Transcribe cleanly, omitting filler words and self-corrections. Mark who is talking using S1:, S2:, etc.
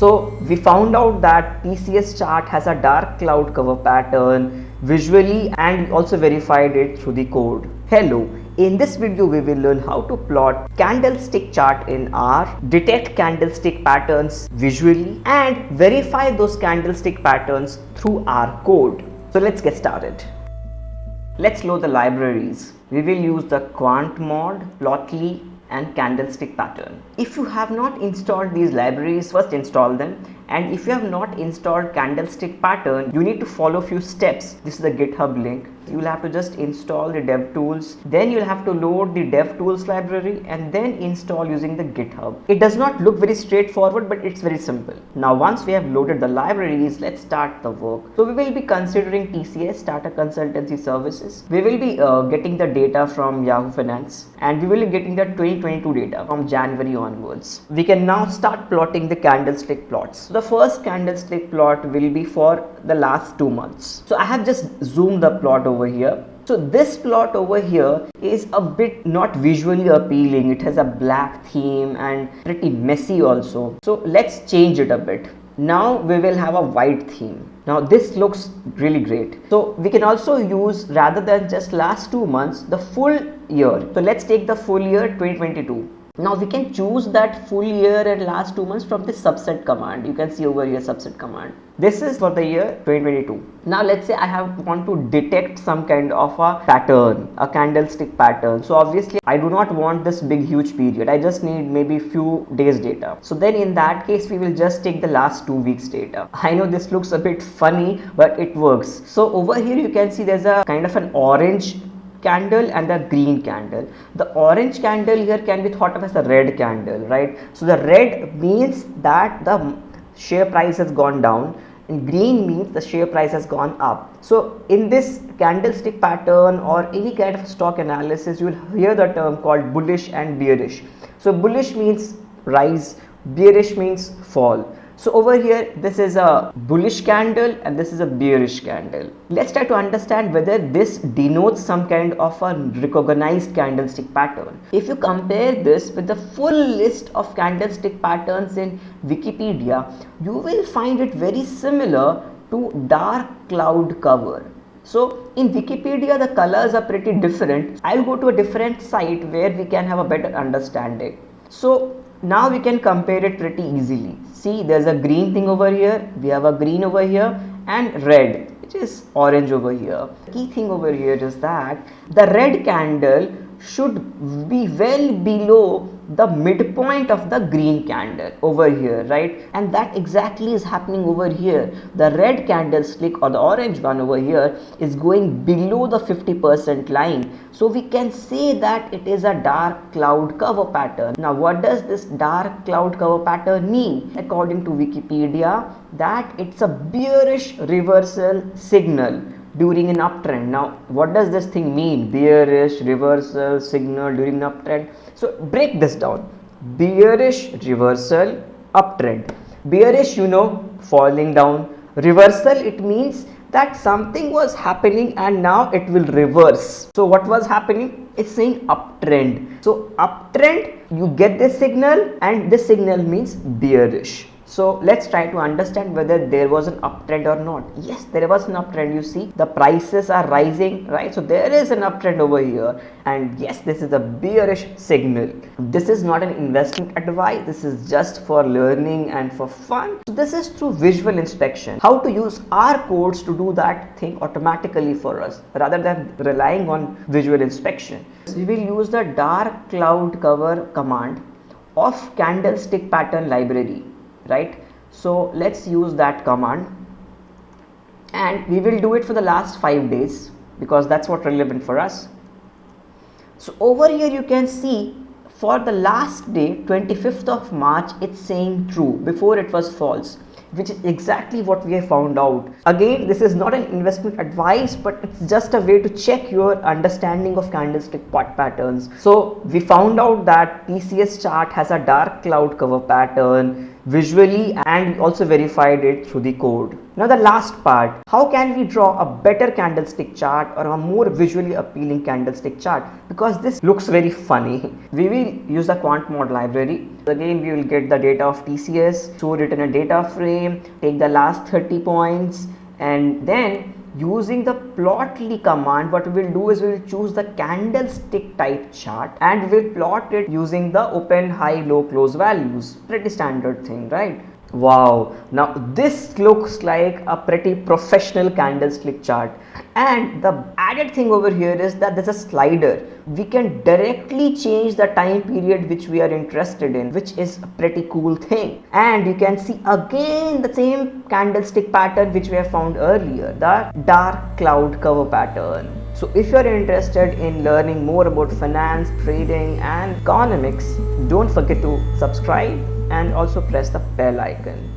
S1: So we found out that TCS chart has a dark cloud cover pattern visually, and we also verified it through the code. Hello, in this video we will learn how to plot candlestick chart in R, detect candlestick patterns visually and verify those candlestick patterns through our code. So let's get started. Let's load the libraries. We will use the QuantMod, Plotly and Candlestick Pattern. If you have not installed these libraries, first install them, and if you have not installed Candlestick Pattern, you need to follow a few steps. This is the GitHub link. You will have to just install the DevTools, then you'll have to load the DevTools library and then install using the GitHub. It does not look very straightforward, but it's very simple. Now once we have loaded the libraries, let's start the work. So we will be considering TCS, Tata Consultancy Services. We will be getting the data from Yahoo Finance, and we will be getting the 2022 data from January onwards. We can now start plotting the candlestick plots. So the first candlestick plot will be for the last 2 months. So I have just zoomed the plot over here. So this plot over here is a bit not visually appealing. It has a black theme and pretty messy also. So let's change it a bit. Now we will have a white theme. Now this looks really great. So we can also use, rather than just last 2 months, the full year. So let's take the full year 2022. Now we can choose that full year and last 2 months from this subset command. You can see over here subset command. This is for the year 2022. Now let's say I want to detect some kind of a pattern, a candlestick pattern. So obviously I do not want this big huge period. I just need maybe few days data. So then in that case we will just take the last 2 weeks data. I know this looks a bit funny, but it works. So over here you can see there's a kind of an orange candle and the green candle. The orange candle here can be thought of as a red candle, right? So the red means that the share price has gone down, and green means the share price has gone up. So in this candlestick pattern or any kind of stock analysis, you will hear the term called bullish and bearish. So bullish means rise, bearish means fall. So over here this is a bullish candle and this is a bearish candle. Let's try to understand whether this denotes some kind of a recognized candlestick pattern. If you compare this with the full list of candlestick patterns in Wikipedia, you will find it very similar to dark cloud cover. So in Wikipedia the colors are pretty different. I'll go to a different site where we can have a better understanding. So now we can compare it pretty easily. See, there's a green thing over here, we have a green over here, and red, which is orange over here. The key thing over here is that the red candle should be well below the midpoint of the green candle over here, right? And that exactly is happening over here. The red candlestick or the orange one over here is going below the 50% line. So we can say that it is a dark cloud cover pattern. Now what does this dark cloud cover pattern mean? According to Wikipedia, that it's a bearish reversal signal during an uptrend. Now what does this thing mean? Bearish reversal signal during an uptrend. So break this down. Bearish reversal uptrend. Bearish, you know, falling down. Reversal, it means that something was happening and now it will reverse. So what was happening? It's saying uptrend. So uptrend, you get this signal and this signal means bearish. So let's try to understand whether there was an uptrend or not. Yes, there was an uptrend. You see the prices are rising, right? So there is an uptrend over here, and yes, this is a bearish signal. This is not an investment advice. This is just for learning and for fun. So this is through visual inspection. How to use our codes to do that thing automatically for us rather than relying on visual inspection. So we will use the dark cloud cover command of candlestick pattern library. Right, so let's use that command and we will do it for the last 5 days because that's what relevant for us. So over here you can see for the last day 25th of March it's saying true, before it was false, which is exactly what we have found out. Again, this is not an investment advice, but it's just a way to check your understanding of candlestick patterns. So we found out that TCS chart has a dark cloud cover pattern. visually, and we also verified it through the code. Now the last part, how can we draw a better candlestick chart or a more visually appealing candlestick chart, because this looks very funny. We will use the QuantMod library. Again, we will get the data of TCS, store it in a data frame, take the last 30 points, and then using the plotly command, what we will do is we will choose the candlestick type chart and we will plot it using the open, high, low, close values. Pretty standard thing, right? Wow, now this looks like a pretty professional candlestick chart, and the added thing over here is that there's a slider. We can directly change the time period which we are interested in, which is a pretty cool thing. And you can see again the same candlestick pattern which we have found earlier, the dark cloud cover pattern. So if you are interested in learning more about finance, trading and economics, don't forget to subscribe and also press the bell icon.